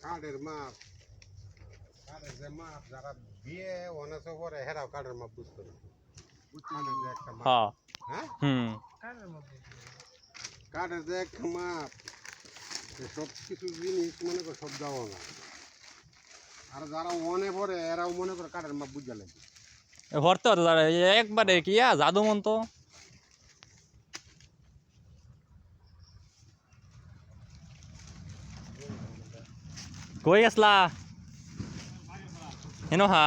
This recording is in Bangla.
কাঠের মাপ কাঠের যে মাপ যারা বিয়ে অনেক করে হেরাও কাঠের মাপ বুঝতো না কাঠের যে একটা মাপ হ্যাঁ কাঠের যে একটা মাপ সব কিছু জিনিস মনে করে সব দেওয়া না আর যারা মনে পড়ে এরাও মনে করে কাঠের মাপ বুঝা লাগে ভরতে হতো একবারে কি জাদু মন্ত কই গেছলা হেনো হা